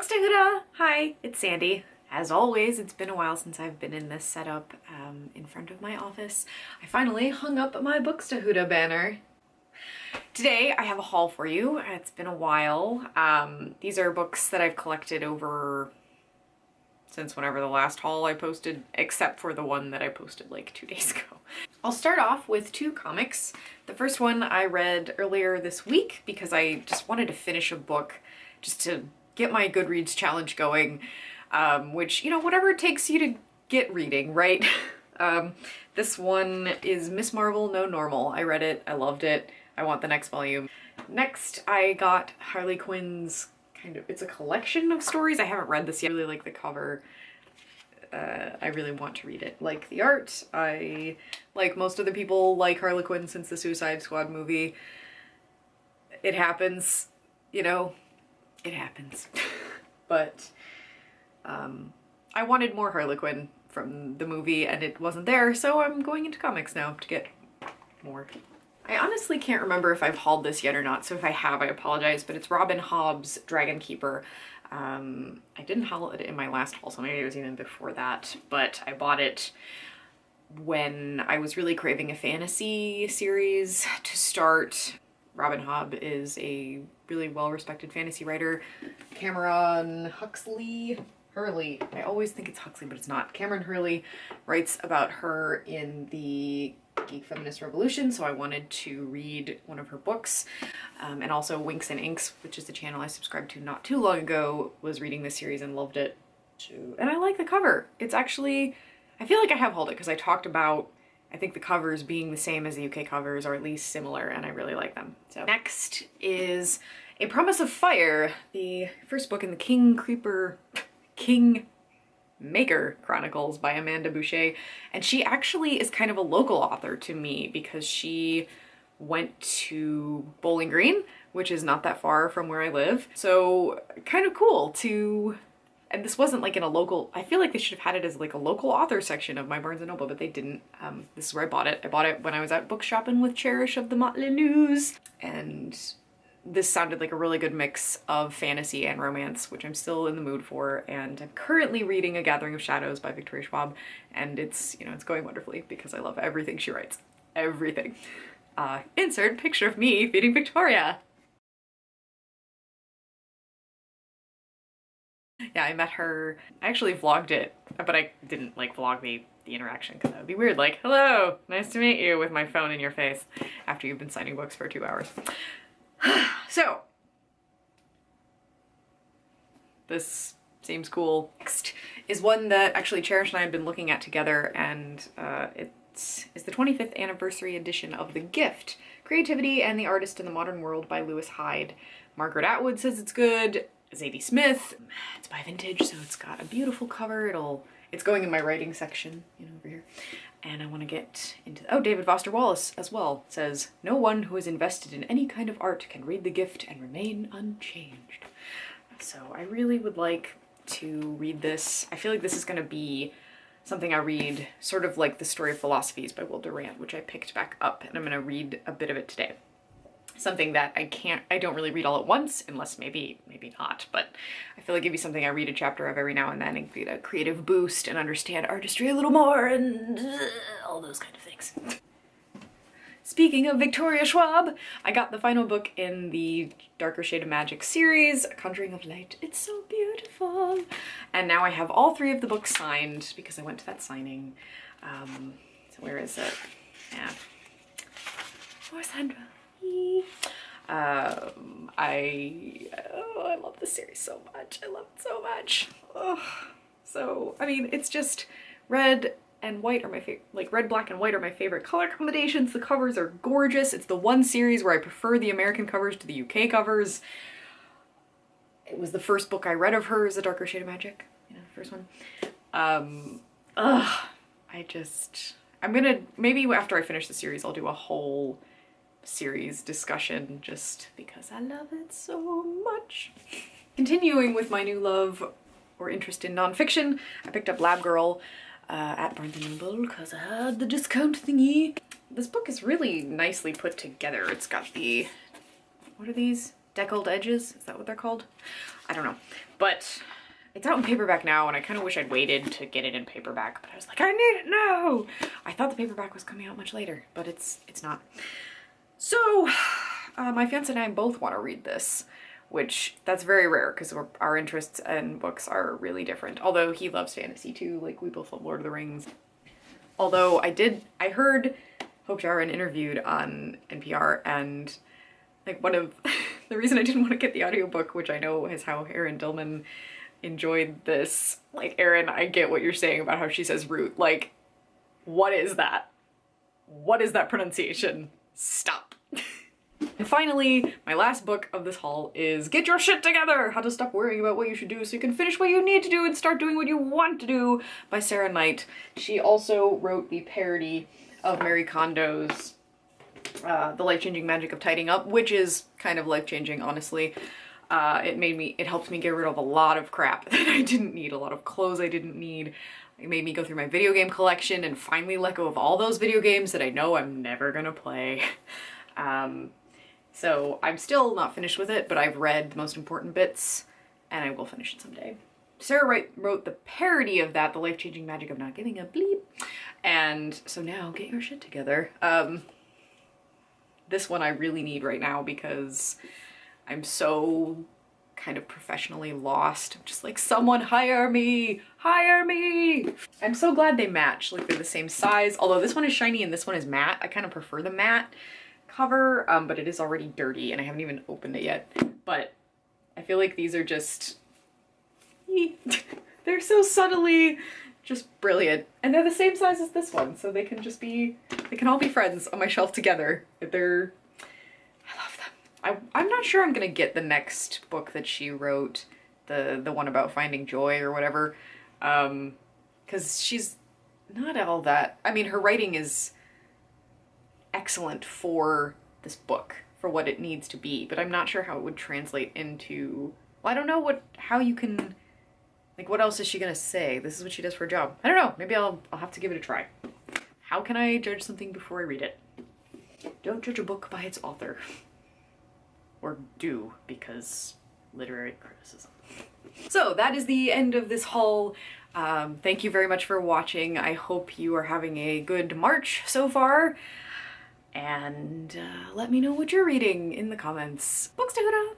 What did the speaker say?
Bookstahuda! Hi, it's Sandy. As always, it's been a while since I've been in this setup in front of my office. I finally hung up my Bookstahuda banner. Today I have a haul for you. It's been a while. These are books that I've collected over since whenever the last haul I posted, except for the one that I posted like 2 days ago. I'll start off with two comics. The first one I read earlier this week because I just wanted to finish a book just to get my Goodreads challenge going, which, you know, whatever it takes you to get reading, right? This one is Miss Marvel No Normal. I read it, I loved it, I want the next volume. Next, I got Harley Quinn's it's a collection of stories. I haven't read this yet. I really like the cover. I really want to read it. Like the art. I, like most other people, like Harley Quinn since the Suicide Squad movie. It happens, you know, it happens. But I wanted more Harley Quinn from the movie and it wasn't there, so I'm going into comics now to get more. I honestly can't remember if I've hauled this yet or not, so if I have, I apologize, but it's Robin Hobb's Dragon Keeper. I didn't haul it in my last haul, so maybe it was even before that, but I bought it when I was really craving a fantasy series to start. Robin Hobb is a really well-respected fantasy writer. Cameron Hurley, I always think it's Huxley, but it's not. Cameron Hurley writes about her in the Geek Feminist Revolution, so I wanted to read one of her books. And also Winks and Inks, which is the channel I subscribed to not too long ago, was reading this series and loved it too. And I like the cover. It's actually, I feel like I have hauled it because I talked about, I think, the covers being the same as the UK covers, or at least similar, and I really like them. So next is A Promise of Fire, the first book in the Kingmaker Chronicles by Amanda Boucher, and she actually is kind of a local author to me because she went to Bowling Green, which is not that far from where I live. So kind of cool to, and this wasn't like in a local, I feel like they should have had it as like a local author section of my Barnes & Noble, but they didn't. This is where I bought it. I bought it when I was out book shopping with Cherish of the Motley News, and this sounded like a really good mix of fantasy and romance, which I'm still in the mood for, and I'm currently reading A Gathering of Shadows by Victoria Schwab, and it's, you know, it's going wonderfully because I love everything she writes. Everything. Insert picture of me feeding Victoria. Yeah, I met her, I actually vlogged it, but I didn't like vlog the interaction because that would be weird, like, hello, nice to meet you, with my phone in your face after you've been signing books for 2 hours. So, this seems cool. Next is one that actually Cherish and I have been looking at together, and it's the 25th anniversary edition of The Gift, Creativity and the Artist in the Modern World by Lewis Hyde. Margaret Atwood says it's good. Zadie Smith. It's by Vintage, so it's got a beautiful cover. It's going in my writing section, you know, over here. And I want to get into, oh, David Foster Wallace as well says, no one who is invested in any kind of art can read The Gift and remain unchanged. So I really would like to read this. I feel like this is going to be something I read, sort of like The Story of Philosophies by Will Durant, which I picked back up, and I'm going to read a bit of it today. Something that I don't really read all at once, unless maybe not, but I feel like it'd be something I read a chapter of every now and then and get a creative boost and understand artistry a little more and all those kind of things. Speaking of Victoria Schwab, I got the final book in the Darker Shade of Magic series, Conjuring of Light. It's so beautiful. And now I have all 3 of the books signed because I went to that signing. So where is it? Yeah. Poor Sandra. I love this series so much. I love it so much. Oh. So, I mean, it's just red and white are my favorite, like red, black, and white are my favorite color combinations. The covers are gorgeous. It's the one series where I prefer the American covers to the UK covers. It was the first book I read of hers, The Darker Shade of Magic, you know, the first one. I'm gonna, maybe after I finish the series, I'll do a whole series discussion just because I love it so much. Continuing with my new love or interest in nonfiction, I picked up Lab Girl at Barnes & Noble because I had the discount thingy. This book is really nicely put together. It's got the, what are these? Deckled Edges, is that what they're called? I don't know. But it's out in paperback now, and I kind of wish I'd waited to get it in paperback, but I was like, I need it now! I thought the paperback was coming out much later, but it's not. So, my fiance and I both want to read this, which that's very rare because our interests and books are really different. Although he loves fantasy too, like we both love Lord of the Rings. Although I heard Hope Jahren interviewed on NPR, and like one of the reason I didn't want to get the audiobook, which I know is how Erin Dillman enjoyed this. Like, Erin, I get what you're saying about how she says root. Like, what is that? What is that pronunciation? Stop. And finally, my last book of this haul is Get Your Shit Together! How to Stop Worrying About What You Should Do So You Can Finish What You Need to Do and Start Doing What You Want to Do by Sarah Knight. She also wrote the parody of Mary Kondo's The Life-Changing Magic of Tidying Up, which is kind of life-changing, honestly. It helped me get rid of a lot of crap that I didn't need, a lot of clothes I didn't need. It made me go through my video game collection and finally let go of all those video games that I know I'm never gonna play. So I'm still not finished with it, but I've read the most important bits and I will finish it someday. Sarah wrote the parody of that, The Life-Changing Magic of Not Giving a Bleep. And so now get your shit together. This one I really need right now because I'm so kind of professionally lost. I'm just like, someone hire me! Hire me! I'm so glad they match, like they're the same size. Although this one is shiny and this one is matte. I kind of prefer the matte cover, but it is already dirty and I haven't even opened it yet. But I feel like these are just, they're so subtly just brilliant. And they're the same size as this one, so they can just be, they can all be friends on my shelf together. I love them. I'm not sure I'm gonna get the next book that she wrote, the one about finding joy or whatever, because she's not all that, I mean, her writing is excellent for this book, for what it needs to be, but I'm not sure how it would translate into, well, I don't know how you can, like, what else is she gonna say? This is what she does for a job. I don't know, maybe I'll have to give it a try. How can I judge something before I read it? Don't judge a book by its author. Or do, because literary criticism. So that is the end of this haul. Thank you very much for watching. I hope you are having a good March so far. And let me know what you're reading in the comments. Books to Huda!